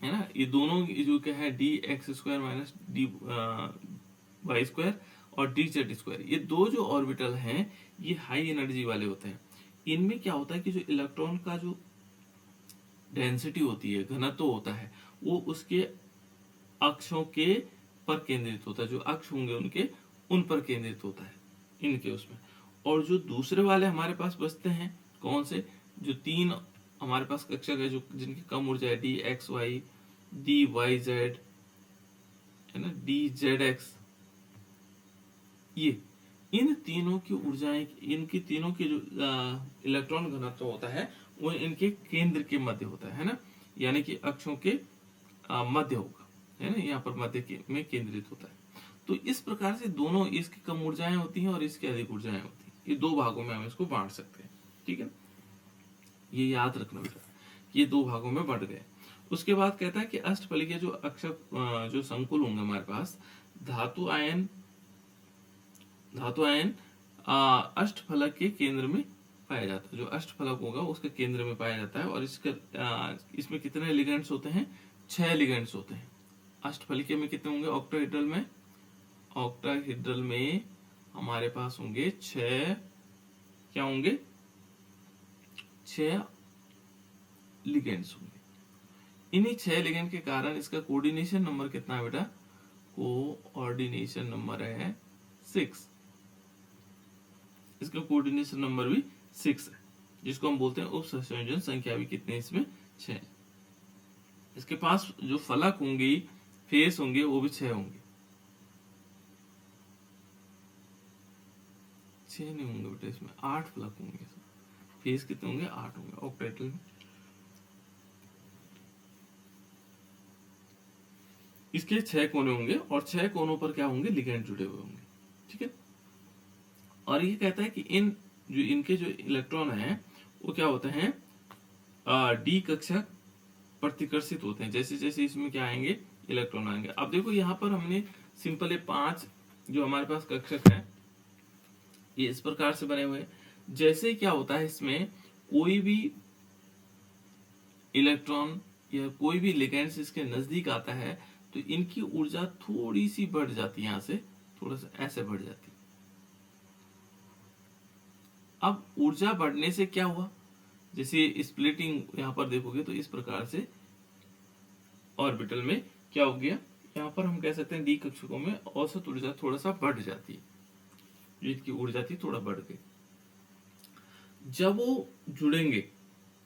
है ना। ये दोनों जो क्या है d x square minus d y square और डी जेड स्क्वायर, ये दो जो ऑर्बिटल हैं ये हाई एनर्जी वाले होते हैं। इनमें क्या होता है कि जो इलेक्ट्रॉन का जो डेंसिटी होती है, घनत्व होता है, वो उसके अक्षों के पर केंद्रित होता है, जो अक्ष होंगे उनके उन पर केंद्रित होता है इनके उसमें। और जो दूसरे वाले हमारे पास बचते हैं कौन से, जो तीन हमारे पास कक्षक है जो जिनकी कम ऊर्जा है, d x y, d y z, है ना, डी जेड एक्स, ये इन तीनों की ऊर्जाएं, इनकी तीनों की जो इलेक्ट्रॉन घनत्व होता है वो इनके केंद्र के मध्य होता है ना, यानी कि अक्षों के मध्य होगा, है ना, यहाँ पर मध्य में केंद्रित होता है। तो इस प्रकार से दोनों, इसकी कम ऊर्जाएं होती हैं और इसकी अधिक ऊर्जाएं होती हैं, ये दो भागों में हम इसको बांट सकते हैं। ठीक है, ये याद रखना बेटा, ये दो भागों में बढ़ गए। उसके बाद कहता है कि अष्टफलिकीय जो अक्षर जो संकुल होंगे हमारे पास, धातु आयन अष्टफलक के केंद्र में पाया जाता है। जो अष्टफलक होगा उसके केंद्र में पाया जाता है। और इसमें कितने लिगेंड्स होते हैं, 6 लिगेंड्स होते हैं। अष्टफलिकीय में कितने होंगे, ऑक्टाहेड्रल में हमारे पास होंगे 6, क्या होंगे, 6 लिगेंड्स होंगे। इन्हीं 6 लिगेंड के कारण इसका कोऑर्डिनेशन नंबर कितना है बेटा, कोऑर्डिनेशन नंबर है 6। इसका कोऑर्डिनेशन नंबर भी 6 है, जिसको हम बोलते हैं उप संयोजन संख्या भी कितने इसमें, 6। इसके पास जो फलक होंगे, फेस होंगे, वो भी 6 होंगे। 6 नहीं होंगे बेटा, इसमें 8 फलक होंगे। फेस कितने होंगे, 8 होंगे ऑक्टेट्रल में। इसके 6 कोने होंगे और 6 कोनों पर क्या होंगे, लिगेंड जुड़े हुए होंगे। ठीक है, और ये कहता है कि इनके जो इलेक्ट्रॉन हैं वो क्या होते हैं, डी कक्षक प्रतिकर्षित होते हैं। जैसे जैसे इसमें क्या आएंगे, इलेक्ट्रॉन आएंगे। अब देखो यहाँ पर हमने सिंपल ये 5 जो हमारे पास कक्षक हैं ये इस प्रकार से बने हुए हैं। जैसे क्या होता है, इसमें कोई भी इलेक्ट्रॉन या कोई भी लिगेंड्स इसके नजदीक आता है तो इनकी ऊर्जा थोड़ी सी बढ़ जाती है, यहाँ से थोड़ा सा ऐसे बढ़ जाती है। अब ऊर्जा बढ़ने से क्या हुआ, जैसे स्प्लिटिंग यहाँ पर देखोगे तो इस प्रकार से ऑर्बिटल में क्या हो गया, यहाँ पर हम कह सकते हैं डी कक्षकों में औसत ऊर्जा थोड़ा सा बढ़ जाती है, जो इसकी ऊर्जा थी थोड़ा बढ़ गई। जब वो जुड़ेंगे,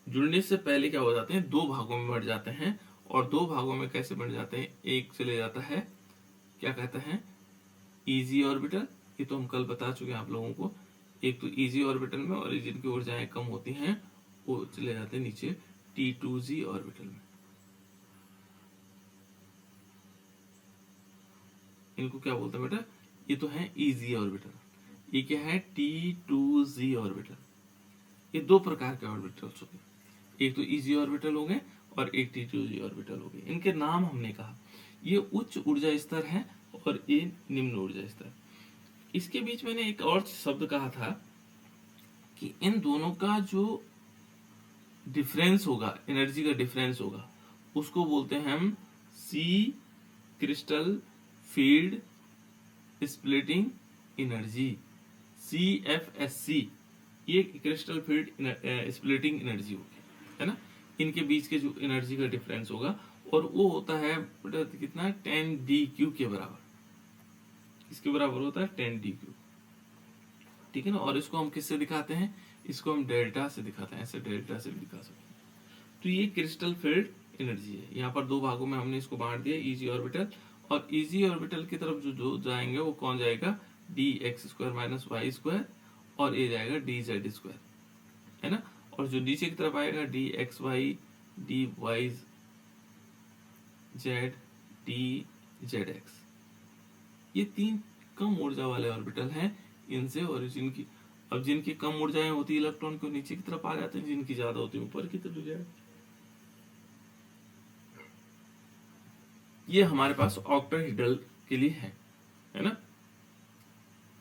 जुड़ने से पहले क्या हो जाते हैं, 2 भागों में बढ़ जाते हैं। और 2 भागों में कैसे बढ़ जाते हैं, एक चले जाता है, क्या कहते हैं, इजी ऑर्बिटल। ये तो हम कल बता चुके हैं आप लोगों को। एक तो इजी ऑर्बिटल में, और जिनकी ऊर्जाएं कम होती हैं वो चले जाते हैं नीचे T2Z ऑर्बिटल में। इनको क्या बोलते हैं बेटा, ये तो है इजी ऑर्बिटल। ये क्या है, T2Z ऑर्बिटल। ये 2 प्रकार के ऑर्बिटल्स होते हैं, एक तो इजी ऑर्बिटल हो गए और एक T2Z ऑर्बिटल हो गए। इनके नाम हमने कहा, ये उच्च ऊर्जा स्तर है और ये निम्न ऊर्जा स्तर। इसके बीच मैंने एक और शब्द कहा था कि इन दोनों का जो डिफरेंस होगा, एनर्जी का डिफरेंस होगा, उसको बोलते हैं हम सी crystal field splitting energy, CFSC। ये क्रिस्टल फील्ड स्प्लिटिंग एनर्जी होगी, है ना। इनके बीच के जो एनर्जी का डिफरेंस होगा और वो होता है कितना, 10 DQ के बराबर। इसके बराबर होता है 10 DQ। ठीक है ना। और इसको हम किससे दिखाते हैं, इसको हम डेल्टा से दिखाते हैं, ऐसे डेल्टा से भी दिखा सकते हैं। तो ये क्रिस्टल फील्ड एनर्जी है। यहाँ पर 2 भागों में हमने इसको बांट दिया, इजी ऑर्बिटल। और इजी ऑर्बिटल की तरफ जो जाएंगे वो कौन जाएगा, dx² माइनस वाई स्क्वायर, और ये जाएगा dz², है ना। और जो नीचे की तरफ आएगा dxy, dyz, dzx। ये 3 कम ऊर्जा वाले ऑर्बिटल हैं इनसे। और जिनकी कम ऊर्जाएं होती है इलेक्ट्रॉन को नीचे की तरफ आ जाते हैं, जिनकी ज्यादा होती है ऊपर की तरफ जाए। ये हमारे पास ऑक्टाहेड्रल के लिए है ना।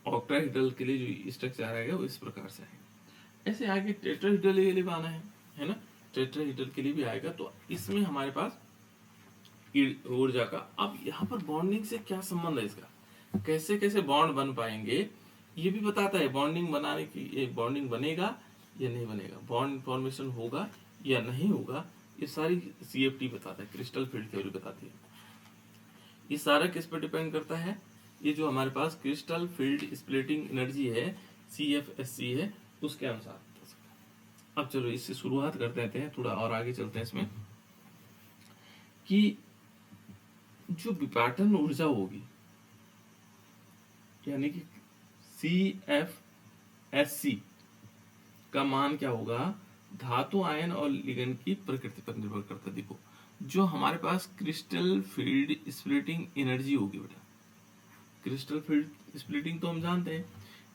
ऑक्टाहेड्रल के लिए जो स्ट्रक्चर आएगा वो इस प्रकार से आएगा। ऐसे आगे टेट्राहेड्रल के लिए भी आना है ना, टेट्राहेड्रल के लिए भी आएगा। तो इसमें हमारे पास ऊर्जा का। अब यहाँ पर बॉन्डिंग से क्या संबंध है इसका, कैसे कैसे बॉन्ड बन पाएंगे ये भी बताता है। बॉन्डिंग बनाने की, ये बॉन्डिंग बनेगा या नहीं बनेगा, बॉन्ड फॉर्मेशन होगा या नहीं होगा, ये सारी सीएफटी बताता है, क्रिस्टल फील्ड थ्योरी बताती है। ये सारा किस पर डिपेंड करता है, ये जो हमारे पास क्रिस्टल फील्ड स्प्लिटिंग एनर्जी है CFSC है, उसके अनुसार। अब चलो इससे शुरुआत कर देते हैं, थोड़ा और आगे चलते हैं इसमें, कि जो विपाटन ऊर्जा होगी यानी कि CFSC का मान क्या होगा, धातु आयन और लिगेंड की प्रकृति पर निर्भर करता है। देखो जो हमारे पास क्रिस्टल फील्ड स्प्लिटिंग एनर्जी होगी बेटा, क्रिस्टल फील्ड स्प्लिटिंग तो हम जानते हैं,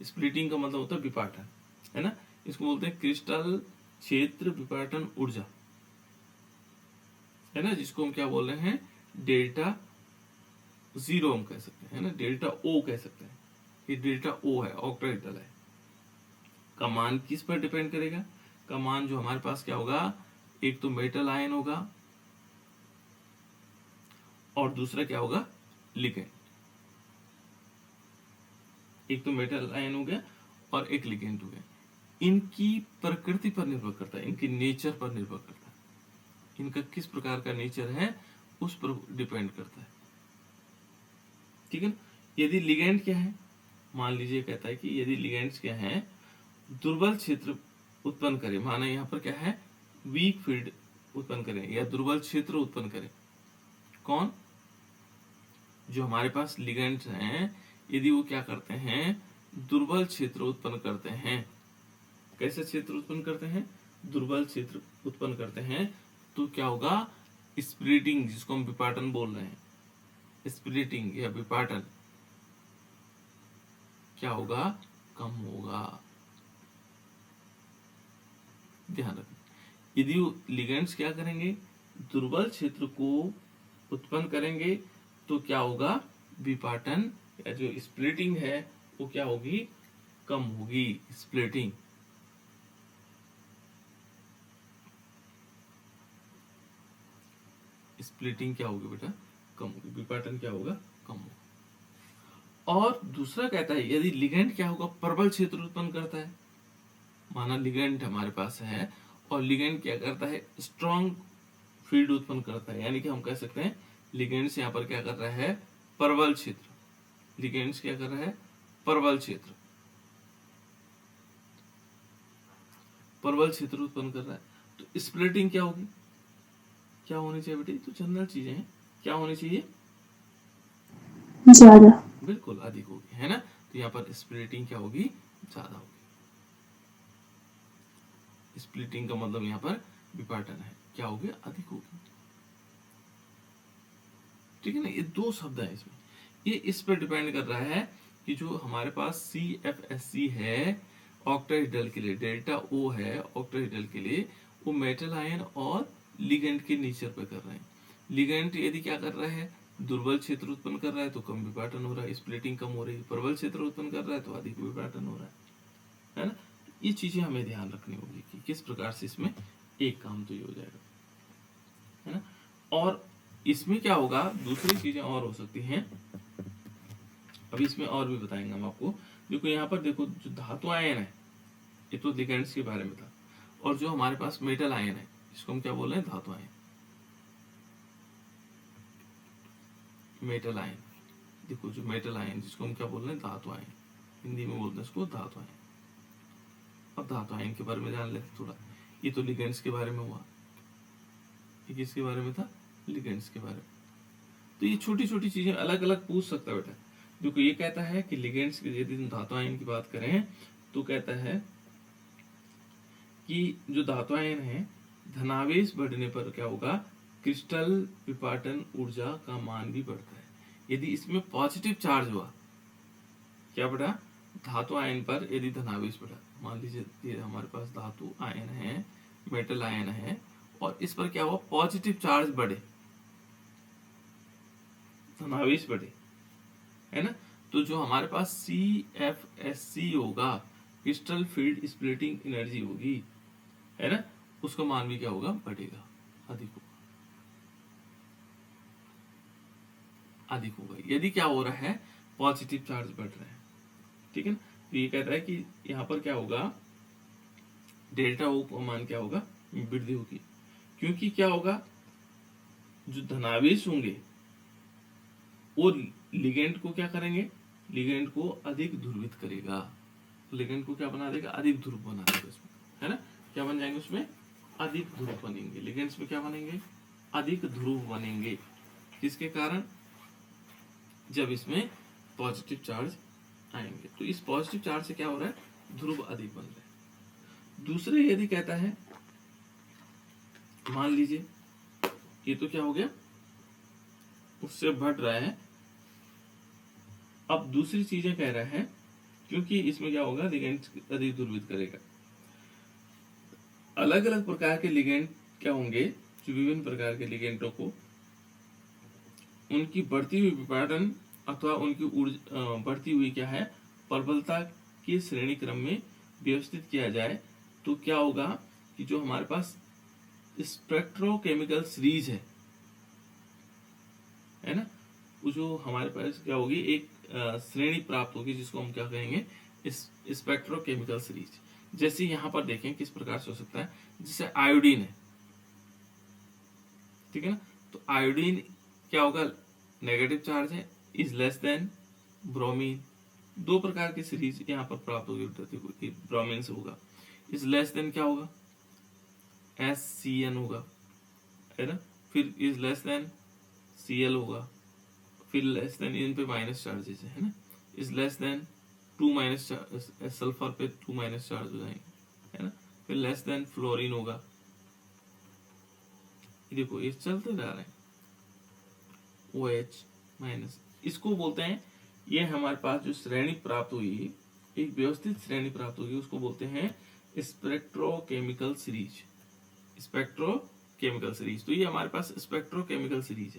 स्प्लिटिंग का मतलब होता है विपाटन, है ना, इसको बोलते हैं क्रिस्टल क्षेत्र विपाटन ऊर्जा, है ना, जिसको हम क्या बोल रहे हैं, डेल्टा जीरो हम कह सकते हैं, है ना, डेल्टा ओ कह सकते हैं, ये डेल्टा ओ है, ऑक्टाहेड्रल है। का मान किस पर डिपेंड करेगा, का मान जो हमारे पास क्या होगा, एक तो मेटल आयन होगा और दूसरा क्या होगा, लिगेंड। एक तो मेटल आयन हो गया और एक लिगेंड हो गया, इनकी प्रकृति पर निर्भर करता है, इनकी नेचर पर निर्भर करता है, इनका किस प्रकार का नेचर है उस पर डिपेंड करता है, ठीक है ना। यदि लिगेंड क्या है, मान लीजिए कहता है कि यदि लिगेंड्स क्या है, दुर्बल क्षेत्र उत्पन्न करे, माना यहाँ पर क्या है, वीक फील्ड उत्पन्न करें या दुर्बल क्षेत्र उत्पन्न करें, कौन, जो हमारे पास लिगेंड्स हैं, यदि वो क्या करते हैं, दुर्बल क्षेत्र उत्पन्न करते हैं। कैसे क्षेत्र उत्पन्न करते हैं, दुर्बल क्षेत्र उत्पन्न करते हैं, तो क्या होगा, स्प्लिटिंग, जिसको हम विपाटन बोल रहे हैं, स्प्लिटिंग या विपाटन क्या होगा, कम होगा। ध्यान रखना, यदि लिगेंड्स क्या करेंगे, दुर्बल क्षेत्र को उत्पन्न करेंगे, तो क्या होगा, विपाटन या जो स्प्लिटिंग है वो क्या होगी, कम होगी, स्प्लिटिंग। स्प्लिटिंग क्या होगी बेटा, कम होगी, विपाटन क्या होगा, कम होगा। और दूसरा कहता है यदि लिगेंड क्या होगा, प्रबल क्षेत्र उत्पन्न करता है, माना लिगेंड हमारे पास है और लिगेंड क्या करता है, स्ट्रॉन्ग फील्ड उत्पन्न करता है, यानी कि हम कह सकते हैं लिगेंड्स यहाँ पर क्या कर रहा है, प्रबल क्षेत्र, लिगेंड्स क्या कर रहा है, प्रबल क्षेत्र, प्रबल क्षेत्र उत्पन्न कर रहा है, तो स्प्लिटिंग क्या होगी, क्या होनी चाहिए बेटी, तो जनरल चीजें हैं, क्या होनी चाहिए, ज्यादा, बिल्कुल अधिक होगी, है ना, तो यहाँ पर स्प्लिटिंग क्या होगी, ज्यादा होगी। स्प्लिटिंग का मतलब यहाँ पर विपाटन है, क्या होगी, अधिक होगी, ठीक है ना। ये दो शब्द है इसमें, ये इस पर डिपेंड कर रहा है कि जो हमारे पास CFSC है ऑक्टाहेड्रल के लिए, डेल्टा O है ऑक्टाहेड्रल के लिए, वो मेटल आयन और लिगेंड के नेचर पे कर रहे हैं। लिगेंड यदि क्या कर रहा है, दुर्बल क्षेत्र उत्पन्न कर रहा है तो कम विपाटन हो रहा है, स्प्लिटिंग कम हो रही है, प्रबल क्षेत्र उत्पन्न कर रहा है तो अधिक विपाटन हो रहा है ना। ये चीजें हमें ध्यान रखनी होगी कि किस प्रकार से इसमें एक काम तो ये हो जाएगा, है ना। और इसमें क्या होगा, दूसरी चीजें और हो सकती हैं, अभी इसमें और भी बताएंगे हम आपको। देखो यहाँ पर देखो, जो धातु आयन है ये तो लिगेंड्स के बारे में था, और जो हमारे पास मेटल आयन है इसको हम क्या बोल रहे हैं, धातु आयन, मेटल आयन। देखो जो मेटल आयन जिसको हम क्या बोल रहे हैं, धातु आयन, हिंदी में बोलते हैं इसको धातु आयन। अब धातु आयन के बारे में जान लेते थोड़ा, ये तो लिगेंड्स के बारे में हुआ, ये किसके बारे में था, लिगेंड्स के बारे में। तो ये छोटी छोटी चीजें अलग अलग पूछ सकता है बेटा। देखो ये कहता है कि लिगेंड्स की, यदि हम धातु आयन की बात करें तो कहता है कि जो धातु आयन है, धनावेश बढ़ने पर क्या होगा, क्रिस्टल विपाटन ऊर्जा का मान भी बढ़ता है। यदि इसमें पॉजिटिव चार्ज हुआ, क्या बढ़ा, धातु आयन पर यदि धनावेश बढ़ा, मान लीजिए ये हमारे पास धातु आयन है, मेटल आयन है, और इस पर क्या हुआ, पॉजिटिव चार्ज बढ़े, धनावेश बढ़े, है ना, तो जो हमारे पास CFSC होगा, क्रिस्टल फील्ड स्प्लिटिंग एनर्जी होगी, है ना, उसका मान भी क्या होगा, बढ़ेगा, अधिक होगा। अधिक होगा। यदि क्या हो रहा है, पॉजिटिव चार्ज बढ़ रहा है, ठीक है ना। तो ये कहता है कि यहाँ पर क्या होगा, डेल्टा ओ का मान क्या होगा, वृद्धि होगी, क्योंकि क्या होगा, जो धनावेश होंगे वो लिगेंड को क्या करेंगे, लिगेंड को अधिक ध्रुवित करेगा, लिगेंड को क्या बना देगा, अधिक ध्रुव बना देगा उसमें, है ना। क्या बन जाएंगे उसमें, अधिक ध्रुव बनेंगे, लिगेंड्स में क्या बनेंगे, अधिक ध्रुव बनेंगे। किसके कारण, जब इसमें पॉजिटिव चार्ज आएंगे। तो इस पॉजिटिव चार्ज से क्या हो रहा है, ध्रुव अधिक बन रहे हैं। दूसरे यदि कहता है, मान लीजिए ये तो क्या हो गया, उससे बढ़ रहा है। अब दूसरी चीजें कह रहा है, क्योंकि इसमें क्या होगा, लिगेंड अधिक ध्रुवित करेगा। अलग अलग प्रकार के लिगेंड क्या होंगे, जो विभिन्न प्रकार के लिगेंडों को उनकी बढ़ती हुई विपाटन अथवा उनकी बढ़ती हुई क्या है, प्रबलता के श्रेणी क्रम में व्यवस्थित किया जाए, तो क्या होगा कि जो हमारे पास स्पेक्ट्रोकेमिकल सीरीज है ना, वो जो हमारे पास क्या होगी, एक श्रेणी प्राप्त होगी, जिसको हम क्या कहेंगे, स्पेक्ट्रोकेमिकल सीरीज। जैसे यहाँ पर देखें किस प्रकार से हो सकता है, जैसे आयोडीन है, ठीक है ना। तो आयोडीन क्या होगा, नेगेटिव चार्ज है, इज लेस देन ब्रोमीन। दो प्रकार की सीरीज यहाँ पर प्राप्त होगी, ब्रोमीन से होगा, इज लेस देन क्या होगा, SCN होगा, है ना। फिर इज लेस देन Cl होगा, फिर लेस देन, इन पे माइनस चार्जेस है ना, is less than 2 minus, sulphur पे 2 माइनस चार्ज हो जाएंगे, है ना। फिर लेस देन फ्लोरीन होगा। देखो ये चलते जा रहे हैं, OH माइनस, इसको बोलते हैं, ये हमारे पास जो श्रेणी प्राप्त हुई, एक व्यवस्थित श्रेणी प्राप्त होगी, उसको बोलते हैं स्पेक्ट्रोकेमिकल सीरीज, स्पेक्ट्रोकेमिकल सीरीज। तो ये हमारे पास स्पेक्ट्रोकेमिकल सीरीज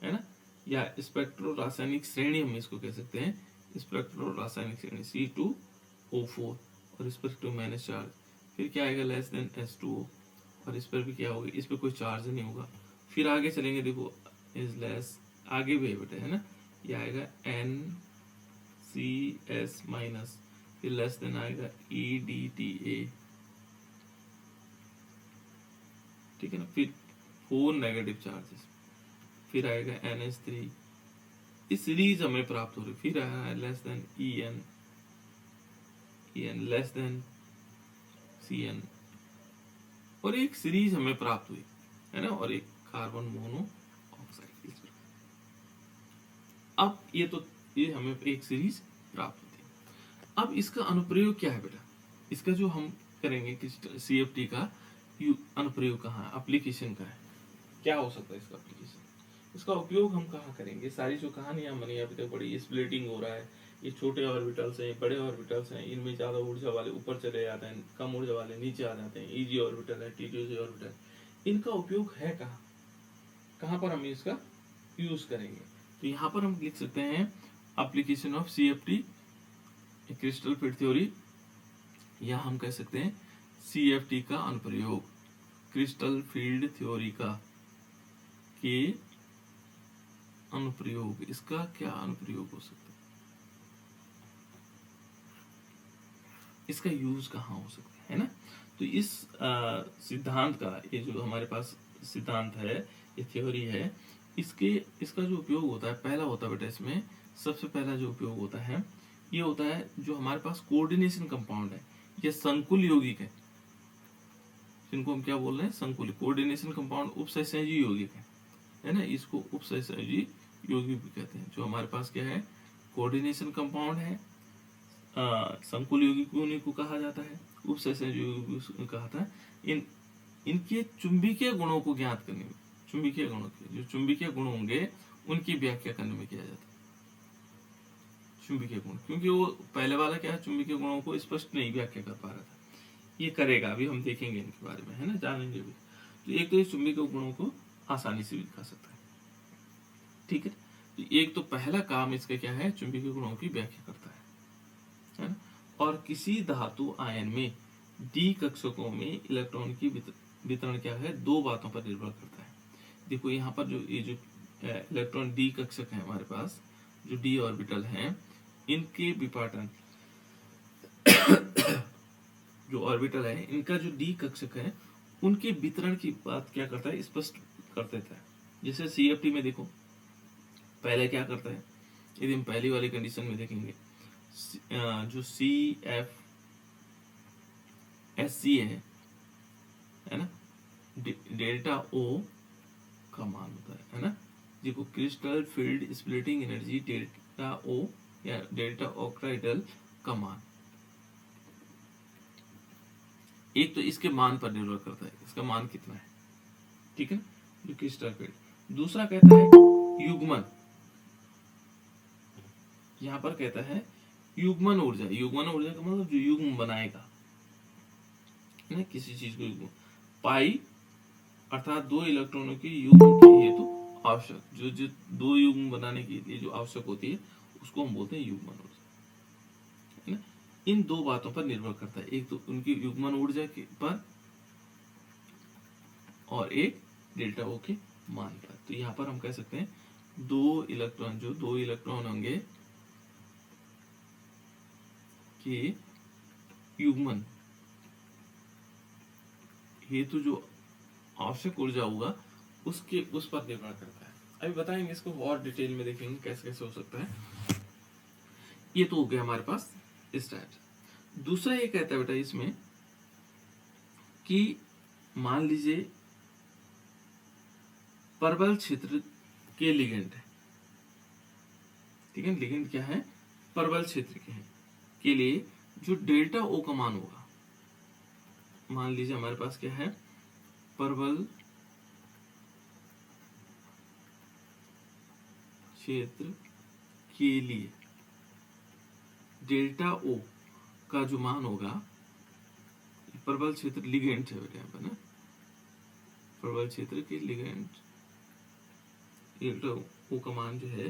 है ना, या स्पेक्ट्रो रासायनिक श्रेणी हम इसको कह सकते हैं, स्पेक्ट्रो रासायनिक श्रेणी C2O4, और इस पर 2 माइनस चार्ज, फिर क्या आएगा, लेस देन H2O, और इस पर भी क्या होगा, इस पर कोई चार्ज नहीं होगा। फिर आगे चलेंगे, देखो इज लेस, आगे भी बेटा है ना, ये आएगा NCS माइनस, फिर लेस देन आएगा EDTA, ठीक है ना। फिर 4 नेगेटिव चार्जेस, फिर आएगा NH3, इस सीरीज हमें प्राप्त हो रही। फिर आया less than EN less than CN, और एक सीरीज हमें प्राप्त हुई, है ना, और एक कार्बन मोनोऑक्साइड। अब ये हमें एक सीरीज प्राप्त होती है। अब इसका अनुप्रयोग क्या है बेटा, इसका जो हम करेंगे CFT का अनुप्रयोग कहाँ है, एप्लीकेशन का है, क्या हो सकता है इसका एप्लीकेशन, इसका उपयोग हम कहाँ करेंगे। सारी जो कहानियां बनी अभी तक बड़ी, स्प्लिटिंग हो रहा है, ये छोटे ऑर्बिटल्स हैं, बड़े ऑर्बिटल्स हैं, इनमें ज्यादा ऊर्जा वाले ऊपर चले जाते हैं, कम ऊर्जा वाले नीचे आ जाते हैं, इजी ऑर्बिटल है, TTZ ऑर्बिटल, इनका उपयोग है कहाँ, कहाँ पर हम इसका यूज करेंगे। तो यहाँ पर हम लिख सकते हैं application of CFT crystal field theory, या हम कह सकते हैं CFT का अनुप्रयोग, क्रिस्टल फील्ड थ्योरी का के अनुप्रयोग। इसका क्या अनुप्रयोग हो सकता है, इसका यूज कहाँ हो सकता है ना। तो इस सिद्धांत का, ये जो हमारे पास सिद्धांत है, ये थ्योरी है, इसका जो उपयोग होता है, पहला होता है बेटा, इसमें सबसे पहला जो उपयोग होता है, ये होता है जो हमारे पास कोऑर्डिनेशन कंपाउंड है, ये संकुल यौगिक है, जिनको हम क्या बोल रहे हैं, संकुल कोऑर्डिनेशन कंपाउंड, उपसहसंयोजी यौगिक है ना, इसको उपसहसंयोजी यौगिक भी कहते हैं। जो हमारे पास क्या है, कोऑर्डिनेशन कंपाउंड है, संकुल यौगिक भी उन्हीं को कहा जाता है, उपसहसंयोजी यौगिक भी कहा था। इनके चुंबकीय गुणों को ज्ञात करने में, चुंबकीय गुणों के जो चुंबकीय गुण होंगे उनकी व्याख्या करने में किया जाता है चुंबकीय गुण, क्योंकि वो पहले वाला क्या है, चुंबकीय गुणों को स्पष्ट नहीं व्याख्या कर पा रहा था, ये करेगा, अभी हम देखेंगे इनके बारे में, है ना, जानेंगे भी। तो एक तो ये चुंबकीय गुणों को आसानी से भी दिखा सकता है, ठीक है। तो एक तो पहला काम इसका क्या है, चुंबकीय गुणों की व्याख्या करता है ना। और किसी धातु आयन में डी कक्षकों में इलेक्ट्रॉन की वितरण क्या है, दो बातों पर निर्भर करता है। देखो यहाँ पर जो ये जो इलेक्ट्रॉन डी कक्षक है हमारे पास, जो डी ऑर्बिटल हैं, इनके विपाटन जो ऑर्बिटल है इनका जो डी कक्षक है उनके वितरण की बात क्या करता है, स्पष्ट कर देता है। जैसे CFT में देखो, पहले क्या करता है, यदि हम पहली वाली कंडीशन में देखेंगे, जो CFSC है ना, डेल्टा O का मान होता है ना, देखो crystal field splitting energy delta O या डेल्टा ऑक्टाइडल का मान। एक तो इसके मान पर निर्भर करता है, इसका मान कितना है, ठीक है, जो क्रिस्टल फील्ड। दूसरा कहता है युग्मन, यहां पर कहता है युग्मन ऊर्जा। युग्मन ऊर्जा का मतलब जो युग्म बनाएगा ना किसी चीज को, युग्म पाई अर्थात दो इलेक्ट्रॉनों के युग्म के हेतु आवश्यक, जो दो युग्म बनाने के लिए जो आवश्यक होती है उसको हम बोलते हैं युग्मन ऊर्जा, है ना। इन दो बातों पर निर्भर करता है, एक तो उनकी युग्मन ऊर्जा के पर और एक डेल्टा O के मान पर। तो यहाँ पर हम कह सकते हैं दो इलेक्ट्रॉन होंगे के युग्मन हेतु जो आवश्यक ऊर्जा होगा उस पर निर्भर करता है। अभी बताएंगे इसको और डिटेल में, देखेंगे कैसे कैसे हो सकता है। ये तो हो गया हमारे पास इस टाइप से। दूसरा ये कहता है बेटा इसमें कि मान लीजिए परबल क्षेत्र के लिगेंड है, ठीक है, लिगेंड क्या है, परबल क्षेत्र के हैं, के लिए जो डेल्टा O का मान होगा, मान लीजिए हमारे पास क्या है, परबल क्षेत्र के लिए डेल्टा O का जो मान होगा, परबल क्षेत्र लिगेंड है बेटा यहाँ पर ना, परबल क्षेत्र के लिगेंड डेल्टा O का मान जो है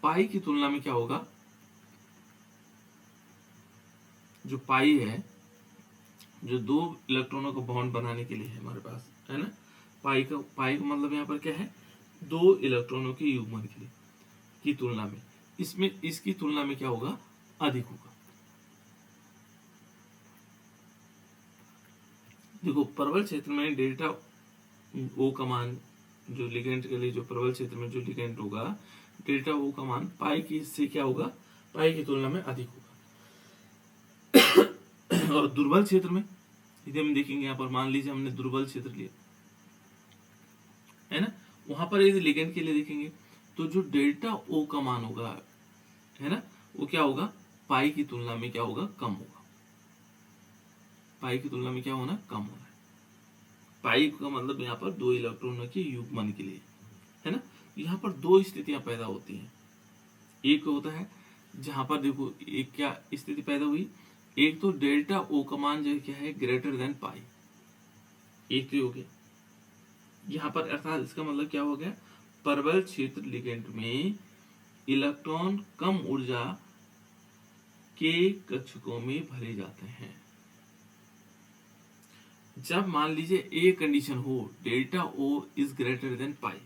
पाई की तुलना में क्या होगा, जो पाई है, जो दो इलेक्ट्रॉनों का बॉन्ड बनाने के लिए है हमारे पास, है ना, पाई का मतलब यहाँ पर क्या है, दो इलेक्ट्रॉनों के युग्मन के लिए की तुलना में, इसमें इसकी तुलना में क्या होगा, अधिक होगा। देखो परबल क्षेत्र में डेल्टा O का मान, जो लिगेंड के लिए जो परबल क्षेत्र में जो लिगेंड होगा, डेल्टा O का मान पाई की से क्या होगा, पाई की तुलना में अधिक होगा। और दुर्बल क्षेत्र में यदि हम देखेंगे, यहाँ पर मान लीजिए हमने दुर्बल क्षेत्र लिया है ना, वहां पर यदि लिगेंड के लिए देखेंगे तो जो डेल्टा O का मान होगा, है ना, वो क्या होगा, पाई की तुलना में क्या होगा, कम होगा। पाई की तुलना में क्या होना, कम होना है। पाई का मतलब यहाँ पर दो इलेक्ट्रॉनों के युग्मन के लिए, है ना। यहाँ पर दो स्थितियां पैदा होती हैं। एक होता है जहां पर देखो एक क्या स्थिति पैदा हुई, एक तो डेल्टा O का मान जो क्या है ग्रेटर देन पाई, एक तो हो गया यहाँ पर, अर्थात इसका मतलब क्या हो गया, परबल क्षेत्र लिगेंड में इलेक्ट्रॉन कम ऊर्जा के कक्षकों में भरे जाते हैं। जब मान लीजिए ए कंडीशन हो, delta O is greater than pi,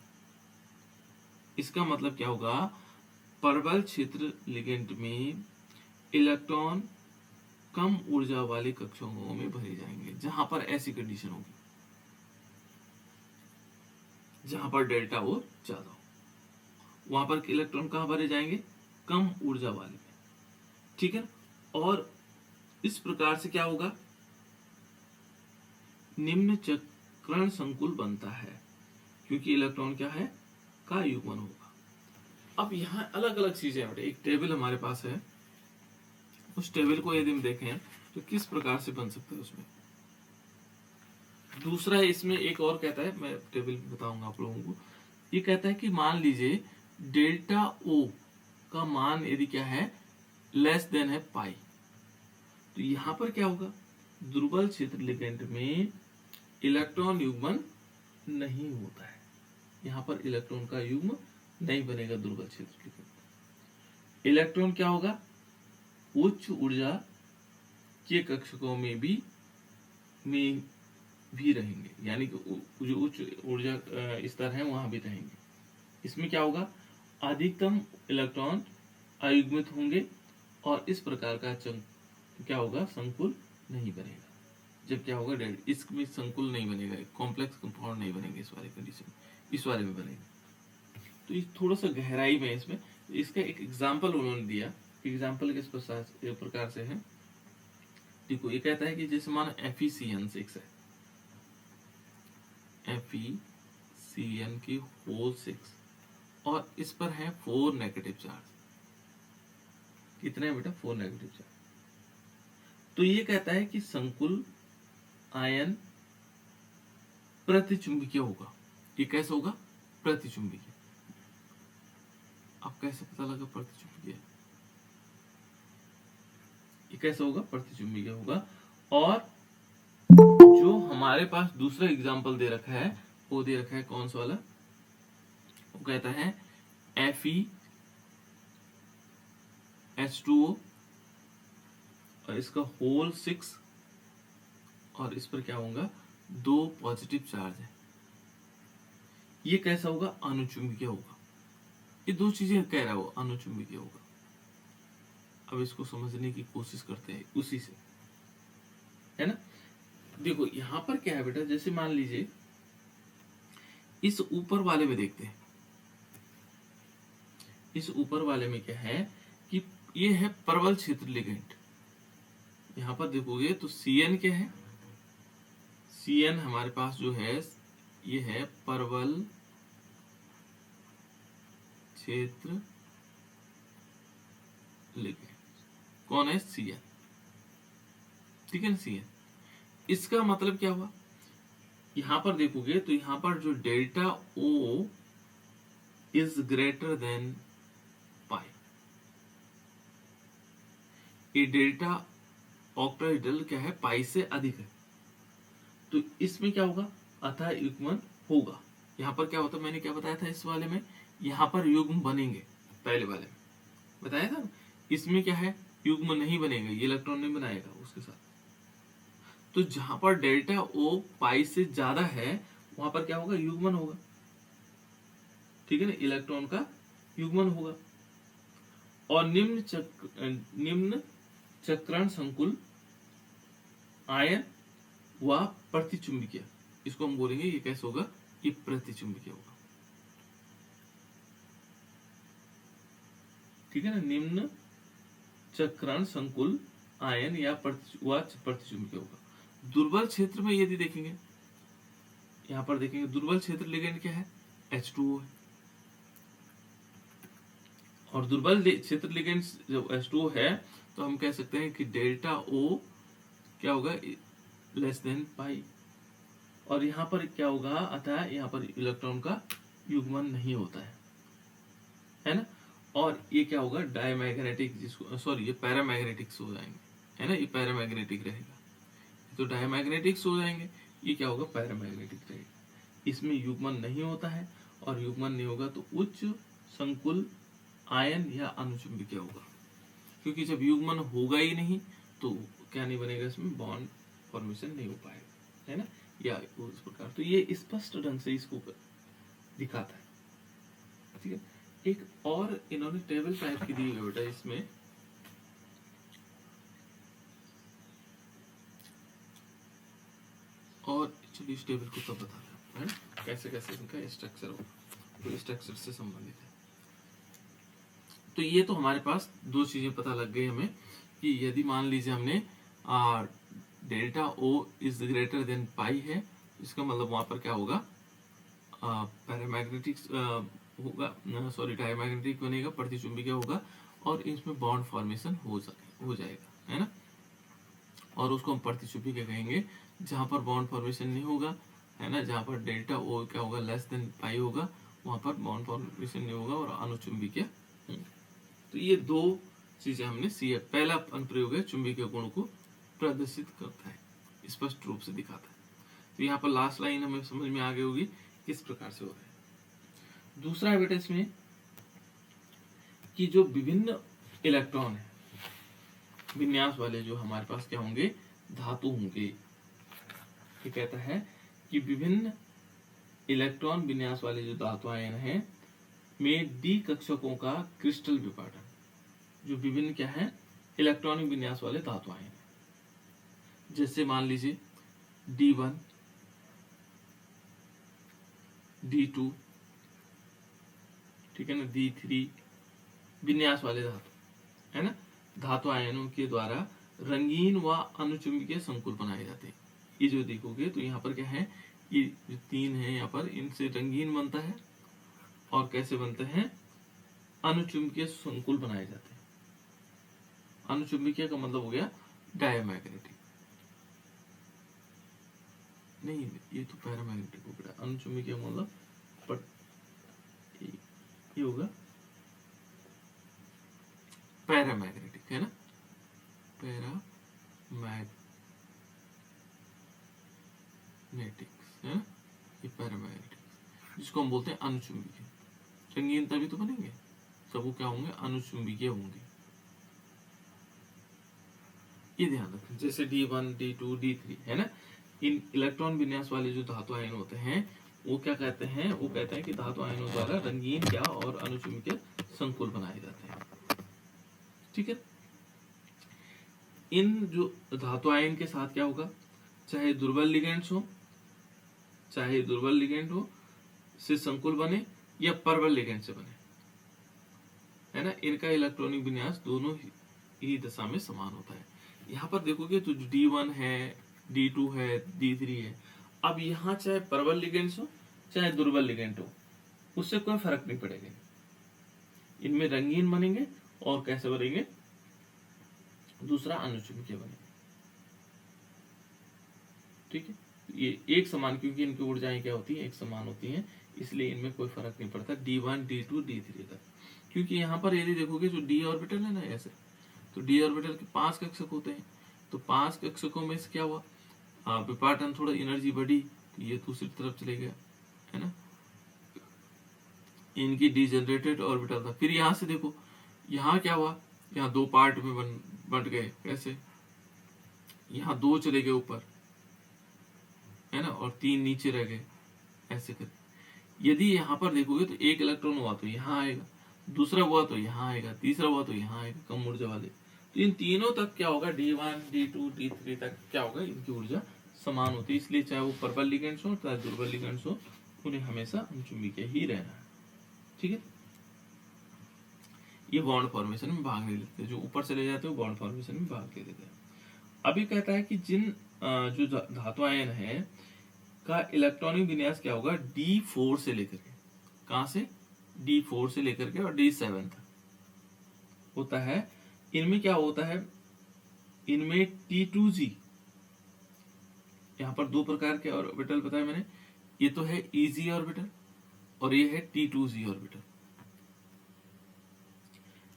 इसका मतलब क्या होगा, परबल क्षेत्र लिगेंड में इलेक्ट्रॉन कम ऊर्जा वाले कक्षकों में भरे जाएंगे। जहां पर ऐसी कंडीशन होगी, जहां पर डेल्टा O ज्यादा हो, वहां पर इलेक्ट्रॉन कहां भरे जाएंगे, कम ऊर्जा वाले में, ठीक है। और इस प्रकार से क्या होगा, निम्न चक्रण संकुल बनता है, क्योंकि इलेक्ट्रॉन क्या है, का युग्मन होगा। अब यहाँ अलग अलग चीजें हैं, एक टेबल हमारे पास है, उस टेबल को यदि हम देखें तो किस प्रकार से बन सकता है उसमें। दूसरा इसमें एक और कहता है, मैं टेबल बताऊंगा आप लोगों को। ये कहता है कि मान लीजिए डेल्टा O का मान यदि क्या है, लेस देन है पाई, तो यहां पर क्या होगा, दुर्बल क्षेत्र लिगेंड में इलेक्ट्रॉन युग्मन नहीं होता है, यहां पर इलेक्ट्रॉन का युग्म नहीं बनेगा दुर्बल क्षेत्र लिगेंड। इलेक्ट्रॉन क्या होगा, उच्च ऊर्जा के कक्षकों में भी रहेंगे, यानी कि जो उच्च ऊर्जा स्तर है वहां भी रहेंगे, इसमें क्या होगा, अधिकतम इलेक्ट्रॉन अयुग्मित होंगे और इस प्रकार का क्या होगा, संकुल नहीं बनेगा। जब क्या होगा, इसमें संकुल नहीं बनेगा, कॉम्प्लेक्स कंपाउंड नहीं बनेंगे इस वाले कंडीशन, इस वाले में बनेगा। तो ये थोड़ा सा गहराई में इसमें, इसका एक एग्जाम्पल उन्होंने दिया। एग्जाम्पल किस प्रकार से है, देखो ये कहता है कि जैसे मानो FeCN6 है, FeCN की होल 6 और इस पर है 4 नेगेटिव चार्ज। कितने है बेटा, 4 नेगेटिव चार्ज। तो ये कहता है कि संकुल आयन प्रतिचुंबकीय होगा। ये कैसे होगा, प्रतिचुंबकीय। अब कैसे पता लगा प्रतिचुंबकीय, ये कैसे होगा, प्रतिचुंबकीय होगा। और जो हमारे पास दूसरा एग्जांपल दे रखा है, वो दे रखा है कौन सा वाला, वो कहता है FeH2O और इसका होल 6 और इस पर क्या होगा, 2 पॉजिटिव चार्ज है। ये कैसा होगा, अनुचुंबकीय होगा। ये दो चीजें कह रहा है वो, अनुचुंबकीय होगा। अब इसको समझने की कोशिश करते हैं उसी से, है ना। देखो यहां पर क्या है बेटा, जैसे मान लीजिए इस ऊपर वाले में देखते हैं, इस ऊपर वाले में क्या है कि ये है परवल क्षेत्र लिगेंड। यहां पर देखोगे तो CN क्या है, CN हमारे पास जो है ये है परवल क्षेत्र लिगेंड। कौन है, CN, ठीक है ना, CN। इसका मतलब क्या हुआ, यहां पर देखोगे तो यहां पर जो delta O is greater than pi, ये डेल्टा ऑक्टाहेड्रल क्या है, पाई से अधिक है। तो इसमें क्या होगा, अतः युग्मन होगा। यहां पर क्या होता है, मैंने क्या बताया था इस वाले में, यहां पर युग्म बनेंगे, पहले वाले में बताया था ना। इसमें क्या है, युग्म नहीं बनेगा, ये इलेक्ट्रॉन नहीं बनाएगा उसके साथ। तो जहां पर डेल्टा O पाई से ज्यादा है, वहां पर क्या होगा, युग्मन होगा, ठीक है ना, इलेक्ट्रॉन का युग्मन होगा। और निम्न चक्रण संकुल आयन व प्रतिचुंबकीय, इसको हम बोलेंगे ये कैसे होगा, ये प्रतिचुंबकीय होगा, ठीक है ना। निम्न चक्रण संकुल आयन या प्रतिचुंबकीय होगा। दुर्बल क्षेत्र में यदि देखेंगे, यहां पर देखेंगे दुर्बल क्षेत्र लिगेंड क्या है, H2O है। और दुर्बल क्षेत्र लिगेंड जब H2O है तो हम कह सकते हैं कि डेल्टा O क्या होगा, लेस देन पाई। और यहाँ पर क्या होगा, अतः यहाँ पर इलेक्ट्रॉन का युग्मन नहीं होता है ना। और ये क्या होगा, डायमैग्नेटिक, जिसको सॉरी ये पैरामैग्नेटिक्स हो जाएंगे, है ना, ये पैरामैग्नेटिक रहेगा। तो डायमैग्नेटिक्स हो जाएंगे, ये क्या होगा, पैरामैग्नेटिक रहेगा। इसमें युग्मन नहीं होता है, और युग्मन नहीं होगा तो उच्च संकुल आयन या अनुचुंबकीय होगा। क्योंकि जब युग्मन होगा ही नहीं तो क्या नहीं बनेगा, इसमें बॉन्ड फॉर्मेशन नहीं हो पाएगा, है ना, या उस प्रकार। तो ये स्पष्ट ढंग से इसको दिखाता है, ठीक है। एक और इन्होंने टेबल टाइप की दी है बेटा इसमें, और चलिए इस टेबल को तब बता रहे हैं, कैसे कैसे इनका स्ट्रक्चर होगा, तो स्ट्रक्चर से संबंधित है। तो ये तो हमारे पास दो चीजें पता लग गई हमें कि यदि मान लीजिए हमने delta O is greater than pi है, इसका मतलब वहां पर क्या होगा, पैरामैग्नेटिक होगा, सॉरी डायमैग्नेटिक बनेगा, प्रतिचुंबकीय होगा, और इसमें बॉन्ड फॉर्मेशन हो जाएगा, है ना। और उसको हम प्रतिचुंबकीय कहेंगे जहां पर बॉन्ड फॉर्मेशन नहीं होगा, है ना, जहां पर डेल्टा O क्या होगा, लेस देन पाई होगा, वहां पर बॉन्ड फॉर्मेशन नहीं होगा और अनुचुंबकीय होंगे। तो ये दो चीजें हमने सीखा। पहला अनुप्रयोग है चुंबकीय गुण को प्रदर्शित करता है, स्पष्ट रूप से दिखाता है। तो यहाँ पर लास्ट लाइन हमें समझ में आ गई होगी किस प्रकार से हो रहा है। दूसरा है बेटा इसमें कि जो विभिन्न इलेक्ट्रॉन है विन्यास वाले, जो हमारे पास क्या होंगे, धातु होंगे। ये कहता है कि विभिन्न इलेक्ट्रॉन विन्यास वाले जो धातु आयन हैं में डी कक्षकों का क्रिस्टल विपाटन, जो विभिन्न क्या है इलेक्ट्रॉनिक विन्यास वाले धातु आयन है। जैसे मान लीजिए D1, D2, ठीक है ना, D3 विन्यास वाले धातु है ना, धातु आयनों के द्वारा रंगीन व अनुचुंबकीय संकुल बनाए जाते हैं। ये जो देखोगे तो यहाँ पर क्या है, ये जो तीन है यहाँ पर, इनसे रंगीन बनता है और कैसे बनते हैं, अनुचुंबकीय संकुल बनाए जाते हैं। अनुचुंबकीय का मतलब हो गया डायमैग्नेटिक, नहीं ये तो पैरामैग्नेटिक हो गया। अनुचुंबकीय मतलब ये होगा पैरामैग्नेटिक, है ना, पैरामैग्नेटिक्स है ना, ये पैरामैग्नेटिक, जिसको हम बोलते हैं अनुचुंबकीय। रंगीन तभी तो बनेंगे, सब वो क्या होंगे, अनुचुंबकीय होंगे। ये ध्यान रखें। जैसे D1, D2, D3 है ना, इन इलेक्ट्रॉन विन्यास वाले जो धातु आयन होते हैं वो क्या कहते हैं, वो कहते हैं कि धातु आयनों द्वारा रंगीन क्या और अनुचुंबकीय संकुल बनाए जाते हैं। ठीक है, इन जो धातु आयन के साथ क्या होगा, चाहे दुर्बल लिगेंड्स हो, चाहे दुर्बल लिगेंड हो से संकुल बने या प्रबल लिगेंड से बने, है ना, इनका इलेक्ट्रॉनिक विन्यास दोनों ही दशा में समान होता है। यहाँ पर देखोगे तो D1 है, D2 है, D3 है। अब यहाँ चाहे प्रबल लिगेंड्स हो चाहे दुर्बल लिगेंड हो, उससे कोई फर्क नहीं पड़ेगा, इनमें रंगीन बनेंगे और कैसे बनेंगे, दूसरा अनुचुंबकीय बनेंगे। ठीक है, ये एक समान, क्योंकि इनकी ऊर्जाएं क्या होती हैं, एक समान होती हैं, इसलिए इनमें कोई फर्क नहीं पड़ता D1, D2, D3 तक। क्योंकि यहाँ पर यदि देखोगे जो d ऑर्बिटल है ना ऐसे, तो d ऑर्बिटल के 5 कक्षक होते हैं, तो 5 कक्षकों में से क्या हुआ, विपाटन, थोड़ा एनर्जी बढ़ी तो ये दूसरी तरफ चले गया, है ना, इनकी डिजेनरेटेड ऑर्बिटल था। फिर यहाँ से देखो यहाँ क्या हुआ, यहाँ दो पार्ट में बंट गए, कैसे, यहाँ 2 चले गए ऊपर, है ना, और 3 नीचे रह गए, ऐसे कर। यदि यहाँ पर देखोगे तो एक इलेक्ट्रॉन हुआ तो यहाँ आएगा, दूसरा हुआ तो यहाँ आएगा, तीसरा हुआ तो यहाँ आएगा, कम ऊर्जा वाले। तो इन तीनों तक क्या होगा, D1, D2, D3 तक क्या होगा, इनकी ऊर्जा समान होती है। इसलिए चाहे वो प्रबल लिगेंड्स हो चाहे दुर्बल लिगेंड्स हो, उन्हें हमेशा अनुचुंबकीय ही रहना है। ठीक है, ये बॉन्ड फॉर्मेशन में भाग नहीं लेते, जो ऊपर चले जाते हैं वो बॉन्ड फॉर्मेशन में भाग ले लेते हैं। अभी कहता है कि जिन जो धातु आयन है का इलेक्ट्रॉनिक विन्यास क्या होगा, D4 से लेकर के, कहां से, D4 से लेकर के और D7 तक होता है। इनमें क्या होता है, इनमें T2G, यहाँ पर 2 प्रकार के ऑर्बिटल बताया मैंने, ये तो है EG ऑर्बिटल और ये है T2G ऑर्बिटल।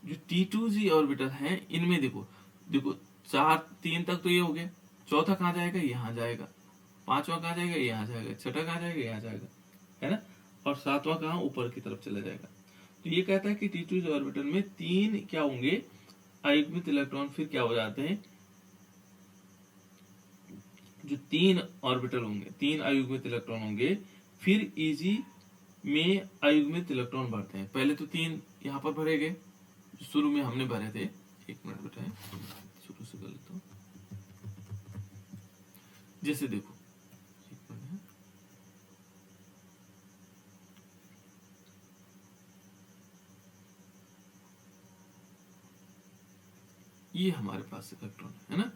जो T2G ऑर्बिटल है इनमें देखो 3 तक तो ये हो गया, चौथा कहाँ जाएगा, यहाँ जाएगा, पांचवा कहाँ जाएगा, यहाँ जाएगा, छठा कहाँ जाएगा, यहाँ जाएगा, है ना, और सातवां कहाँ, ऊपर की तरफ चला जाएगा। तो ये कहता है कि T2G ऑर्बिटल में 3 क्या होंगे, अयुग्मित इलेक्ट्रॉन फिर क्या हो जाते हैं, जो 3 ऑर्बिटल होंगे, 3 अयुग्मित इलेक्ट्रॉन होंगे, फिर EG में अयुग्मित इलेक्ट्रॉन भरते हैं। पहले तो 3 यहाँ पर भरे गए, शुरू में हमने भरे थे, 1 मिनट बेटा, शुरू से कर लेता हूं। जैसे देखो ये हमारे पास इलेक्ट्रॉन है ना।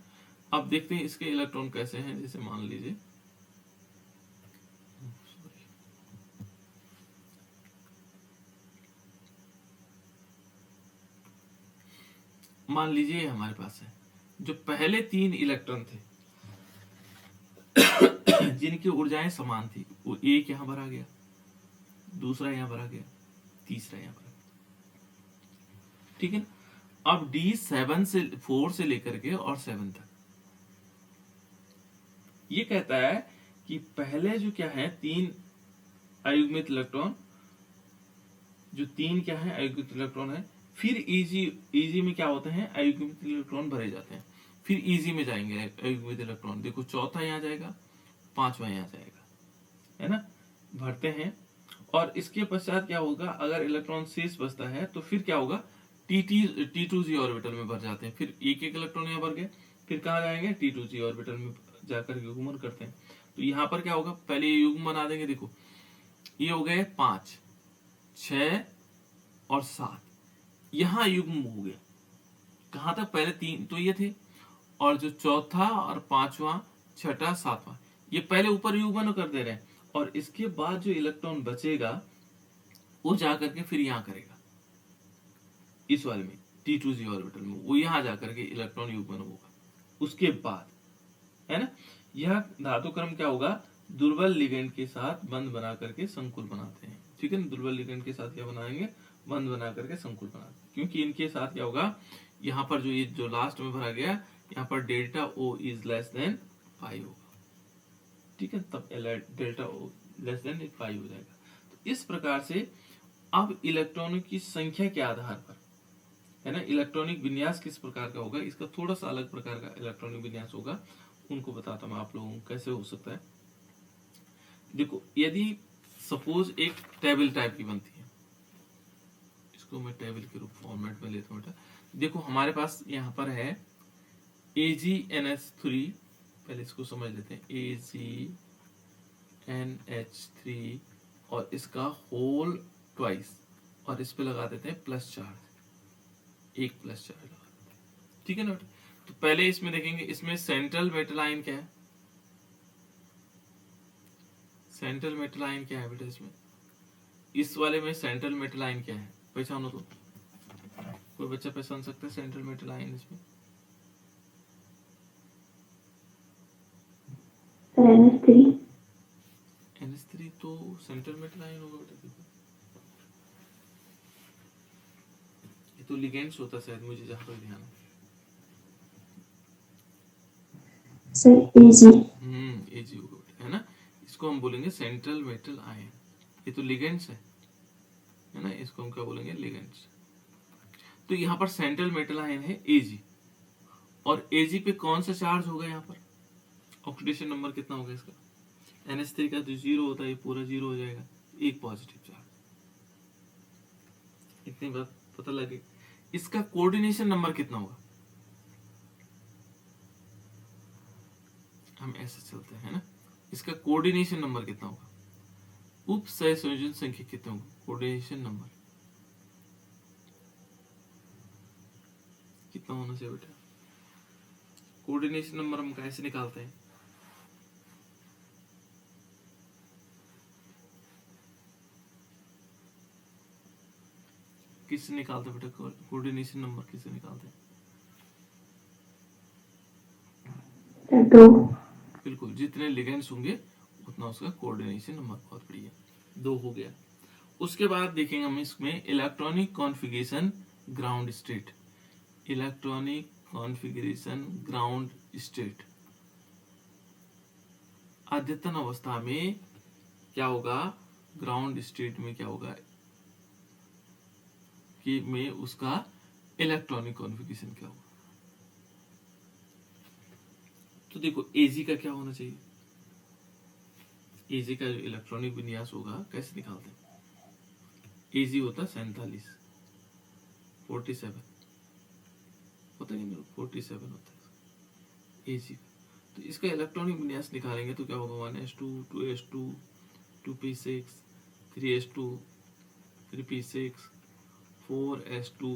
अब देखते हैं इसके इलेक्ट्रॉन कैसे हैं। जैसे मान लीजिए हमारे पास है जो पहले 3 इलेक्ट्रॉन थे जिनकी ऊर्जाएं समान थी, वो एक यहां भरा गया, दूसरा यहां भरा गया, तीसरा यहां भरा गया। ठीक है, अब D7 से 4 से लेकर के और 7 तक ये कहता है कि पहले जो क्या है 3 अयुग्मित इलेक्ट्रॉन, जो 3 क्या है अयुग्मित इलेक्ट्रॉन है, फिर EG में क्या होते हैं, अयुग्मित इलेक्ट्रॉन भरे जाते हैं, फिर EG में जाएंगे अयुग्मित इलेक्ट्रॉन। देखो चौथा यहाँ जाएगा, पांचवा यहाँ जाएगा, है ना, भरते हैं और इसके पश्चात क्या होगा, अगर इलेक्ट्रॉन शेष बचता है तो फिर क्या होगा, T2Z ऑर्बिटल में भर जाते हैं। फिर एक एक इलेक्ट्रॉन यहाँ भर गए, फिर कहाँ जाएंगे, T2Z ऑर्बिटल में जाकर युग्मन करते हैं। तो यहाँ पर क्या होगा, पहले ये युग्म बना देंगे। देखो ये हो गए 5, 6 और 7, यहाँ युग्म हो गया। कहाँ तक, पहले 3 तो ये थे, और जो चौथा और 5वां 6ठा 7वां ये पहले ऊपर युग्मन कर दे रहे हैं, और इसके बाद जो इलेक्ट्रॉन बचेगा वो जाकर के फिर यहाँ करेगा, इस वाले में T2Z ऑर्बिटल में, वो यहाँ जाकर के इलेक्ट्रॉन युग्मन होगा। उसके बाद है ना, यह धातु क्रम क्या होगा, दुर्बल लिगेंड के साथ बंध बना करके संकुल बनाते हैं। ठीक है ना, दुर्बल लिगेंड के साथ क्या बनाएंगे, बंध बना करके संकुल बनाते हैं। क्योंकि इनके साथ क्या होगा, यहाँ पर जो ये जो लास्ट में भरा गया, यहाँ पर delta O is less than 5 होगा। ठीक है, तब डेल्टा O लेस देन 5 हो जाएगा। तो इस प्रकार से अब इलेक्ट्रॉनों की संख्या के आधार पर, है ना, इलेक्ट्रॉनिक विन्यास किस प्रकार का होगा, इसका थोड़ा सा अलग प्रकार का इलेक्ट्रॉनिक विन्यास होगा, उनको बताता हूं आप लोगों को कैसे हो सकता है। देखो यदि सपोज एक टेबल टाइप की बनती है, इसको मैं टेबल के रूप फॉर्मेट में लेता हूँ बेटा। देखो हमारे पास यहाँ पर है AgNH3, पहले इसको समझ लेते हैं, AgNH3 और इसका होल ट्वाइस, और इस पे लगा देते हैं प्लस चार्ज, एक प्लस चार्ज लगा देते हैं। ठीक है ना बेटा, तो पहले इसमें देखेंगे, इसमें सेंट्रल मेटल आयन क्या है, सेंट्रल मेटल आयन क्या है बेटा, इसमें इस वाले में सेंट्रल मेटल आयन क्या है, पहचानो तो, कोई बच्चा पहचान सकता है सेंट्रल मेटल आयन इसमें? NH3 तो सेंट्रल मेटल आयन होगा बेटा। देखो ये तो लिगेंड्स होता शायद, मुझे जहां तक ध्यान है। सर Ag Ag होगा बेटा, है ना, इसको हम बोलेंगे सेंट्रल मेटल आयन। ये तो लिगेंड्स है ना, इसको हम क्या बोलेंगे, लिगेंड्स। तो यहाँ पर सेंट्रल मेटल आयन है Ag, और Ag पे कौन सा चार्ज होगा, यहाँ पर ऑक्सीडेशन नंबर कितना होगा इसका, NH3 का तो 0 होता है, ये पूरा 0 हो जाएगा, एक पॉजिटिव चार्ज। इतनी बात पता लगे। इसका कोऑर्डिनेशन नंबर कितना होगा, हम ऐसे चलते हैं ना, इसका कोऑर्डिनेशन नंबर कितना होगा, उप सहसंयोजन संख्या कितना होगा, कोऑर्डिनेशन नंबर कितना होना चाहिए बेटा। कोऑर्डिनेशन नंबर हम कैसे निकालते हैं, किससे निकालते हैं बेटा, कोऑर्डिनेशन नंबर किससे निकालते हैं? दो। बिल्कुल, जितने लिगेंड्स होंगे उतना उसका कोऑर्डिनेशन नंबर, बहुत बढ़िया, 2 हो गया। उसके बाद देखेंगे हम इसमें electronic configuration ground state, electronic configuration ground state. अद्यतन अवस्था में क्या होगा, ग्राउंड स्टेट में क्या होगा कि में उसका इलेक्ट्रॉनिक कॉन्फ़िगरेशन क्या होगा। तो देखो Ag का क्या होना चाहिए, Ag का जो इलेक्ट्रॉनिक विन्यास होगा कैसे निकालते हैं, Ag होता है 47, 47 होता है, 47 होता है Ag। तो इसका इलेक्ट्रॉनिक विन्यास निकालेंगे तो क्या होगा, 1s2 2s2 2p6 3s2 3p6 4s2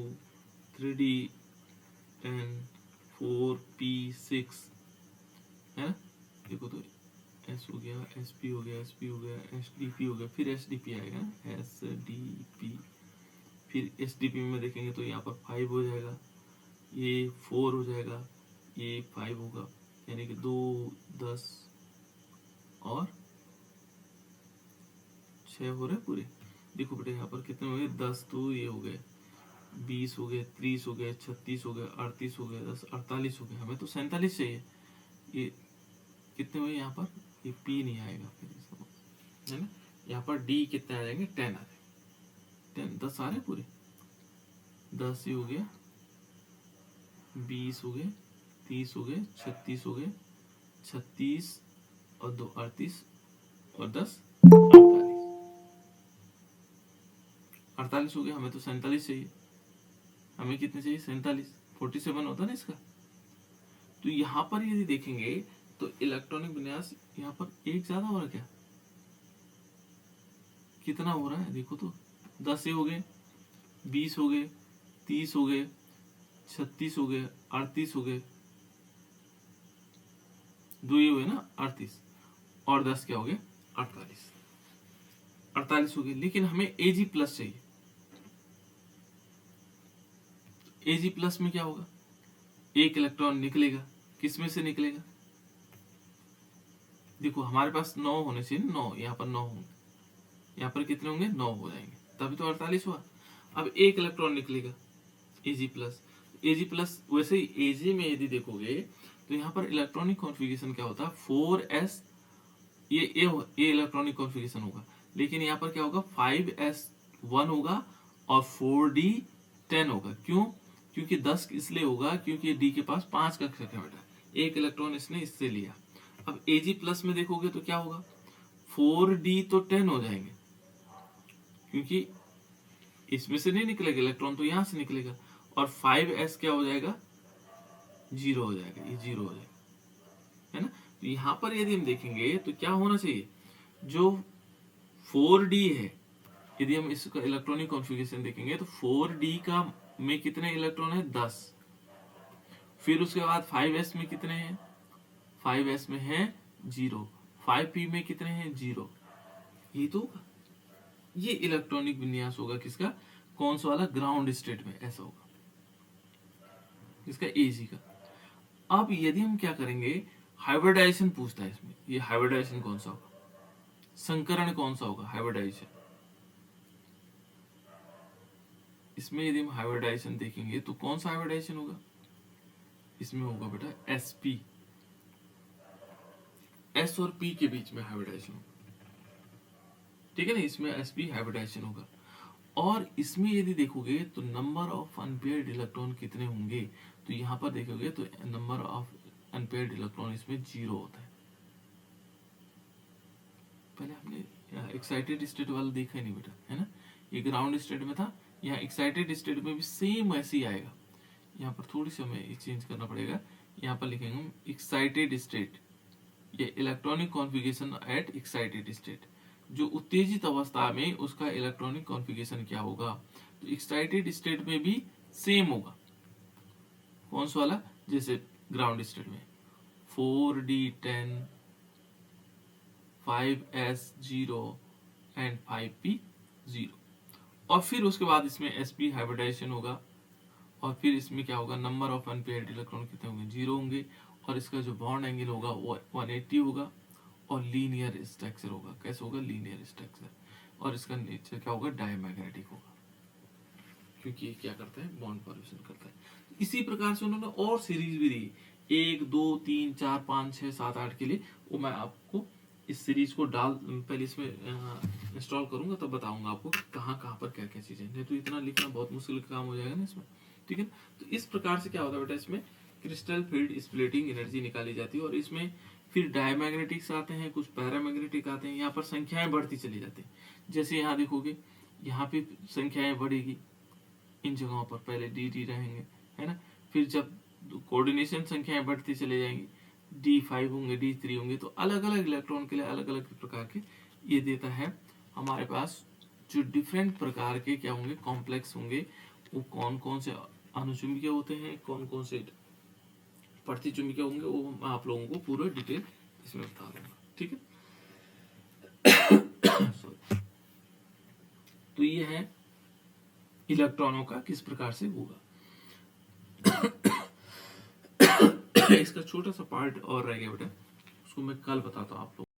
3d10 4p6, है ना। देखो तो S हो गया, SP हो गया, SP हो गया, SDP हो गया, फिर SDP आएगा, SDP, फिर SDP में देखेंगे तो यहाँ पर 5 हो जाएगा, ये 4 हो जाएगा, ये 5 होगा, यानी कि 2 10 और 6 हो रहे पूरे। देखो बेटे यहाँ पर कितने हो गए, 10 तो ये हो गए, 20 हो गए, 30 हो गए, 36 हो गए, 38 हो गए, 10 48 हो गए, हमें तो 47 चाहिए। ये कितने हुए यहाँ पर, ये P नहीं आएगा फिर, है ना, यहाँ पर D कितने आ जाएंगे, 10 आ जाएंगे, 10 10 आ रहे पूरे, 10 ही हो गया, 20 हो गए, 30 हो गए, 36 हो गए, 36 और 2 38 और 10 48, 48 हो गया, हमें तो 47 चाहिए। हमें कितने चाहिए? 47। 47 होता है ना इसका। तो यहाँ पर यदि देखेंगे तो इलेक्ट्रॉनिक विन्यास यहाँ पर एक ज्यादा हो रहा है क्या? कितना हो रहा है देखो तो, 10 हो गए, 20 हो गए, 30 हो गए, 36 हो गए, 38 हो गए, 2 ये हुए ना 38, और 10 क्या हो गए? 48। 48 हो गए, लेकिन हमें Ag प्लस चाहिए। Ag प्लस में क्या होगा? एक इलेक्ट्रॉन निकलेगा, किसमें से निकलेगा? देखो हमारे पास 9 होने चाहिए, 9 यहाँ पर 9 होंगे, यहाँ पर कितने होंगे? 9 हो जाएंगे, तभी तो 48 हुआ। अब एक इलेक्ट्रॉन निकलेगा Ag प्लस। Ag प्लस वैसे ही Ag में यदि देखोगे तो यहाँ पर इलेक्ट्रॉनिक कॉन्फ़िगरेशन क्या होता है? 4s, ये इलेक्ट्रॉनिक कॉन्फ़िगरेशन होगा, लेकिन यहाँ पर क्या होगा? 5s1 होगा और 4d10 होगा। क्यों? क्योंकि 10 इसलिए होगा क्योंकि D के पास 5 का कक्षा बेटा, एक इलेक्ट्रॉन इसने इससे लिया। अब Ag प्लस में देखोगे तो क्या होगा? 4d तो 10 हो जाएंगे, क्योंकि इसमें से नहीं निकलेगा इलेक्ट्रॉन, तो यहां से निकलेगा, और 5s क्या हो जाएगा? 0 हो जाएगा, ये 0 हो जाएगा, है ना। तो यहां पर यदि हम देखेंगे तो क्या होना चाहिए? जो 4d है, यदि हम इसका इलेक्ट्रॉनिक कॉन्फ़िगरेशन देखेंगे तो 4d का में कितने इलेक्ट्रॉन है? 10। फिर उसके बाद 5s में कितने हैं? 5s में है 0। 5p में कितने हैं? 0। ये तो होगा, ये इलेक्ट्रॉनिक विन्यास होगा किसका? कौन सा वाला? ग्राउंड स्टेट में ऐसा होगा, इसका Ag का। अब यदि हम क्या करेंगे, हाइब्रिडाइजेशन पूछता है इसमें, ये हाइब्रिडाइजेशन कौन सा होगा? संकरण कौन सा होगा? हाइब्रिडाइजेशन। इसमें यदि हम हाइब्रिडाइजेशन देखेंगे तो कौन सा हाइब्रिडाइजेशन होगा? इसमें होगा बेटा sp, s और p के बीच में हाइब्रिडाइजेशन होगा, ठीक है ना। इसमें sp हाइब्रिडाइजेशन होगा। और इसमें यदि देखोगे तो नंबर ऑफ अनपेयर्ड इलेक्ट्रॉन कितने होंगे, तो यहाँ पर देखोगे तो नंबर ऑफ अनपेयर्ड इलेक्ट्रॉन इसमें 0 होता है। पहले हमने एक्साइटेड स्टेट वाला देखा ही नहीं बेटा, है ना। ये ग्राउंड स्टेट में था, यहाँ एक्साइटेड स्टेट में भी सेम ऐसे ही आएगा। यहाँ पर थोड़ी सी हमें चेंज करना पड़ेगा, यहाँ पर लिखेंगे हम एक्साइटेड स्टेट, ये electronic configuration at excited state. जो उत्तेजित अवस्था में उसका इलेक्ट्रॉनिक कॉन्फ़िगरेशन क्या होगा? तो एक्साइटेड स्टेट में भी सेम होगा। कौन सा वाला? जैसे ग्राउंड स्टेट में 4d10, 5s0 एंड 5p0। और फिर उसके बाद इसमें sp हाइब्रिडाइजेशन होगा, और फिर इसमें क्या होगा? नंबर ऑफ अनपेयर्ड इलेक्ट्रॉन कितने होंगे? 0 होंगे, और इसका जो बॉन्ड एंगल होगा वो 180 होगा, और लीनियर स्ट्रक्चर होगा। कैसे होगा? Linear structure. और इसका नेचर क्या होगा? डायमैग्नेटिक होगा, क्योंकि ये क्या करता है? बॉन्ड फॉर्मेशन करता है। इसी प्रकार से उन्होंने और सीरीज भी दी, 1 2 3 4 5 6 7 8 के लिए। वो मैं आपको इस सीरीज को पहले इसमें इंस्टॉल करूंगा, तब बताऊंगा आपको कहाँ कहाँ पर क्या क्या चीजें। नहीं तो इतना लिखना बहुत मुश्किल काम हो जाएगा ना इसमें, ठीक है। तो इस प्रकार से क्या होता है बेटा, इसमें क्रिस्टल फील्ड स्प्लिटिंग एनर्जी निकाली जाती है, और इसमें फिर डायमैग्नेटिक्स आते हैं, कुछ पैरामैग्नेटिक आते हैं। यहाँ पर संख्याएं बढ़ती चली जाती हैं। जैसे यहाँ देखोगे, यहाँ पे संख्याएं बढ़ेगी, इन जगहों पर पहले डी रहेंगे, है ना। फिर जब कोऑर्डिनेशन संख्याएं बढ़ती चली जाएंगी, D5 होंगे, D3 होंगे, तो अलग अलग इलेक्ट्रॉन के लिए अलग अलग प्रकार के ये देता है हमारे पास। जो डिफरेंट प्रकार के क्या होंगे? कॉम्प्लेक्स होंगे। वो कौन कौन से अनुचुंबकीय होते हैं, कौन कौन से प्रतिचुंबकीय होंगे, वो मैं आप लोगों को पूरा डिटेल इसमें बता दूंगा, ठीक है। तो ये है इलेक्ट्रॉनों का किस प्रकार से होगा। इसका छोटा सा पार्ट और रह गया बेटा, उसको मैं कल बताता हूँ आप लोग।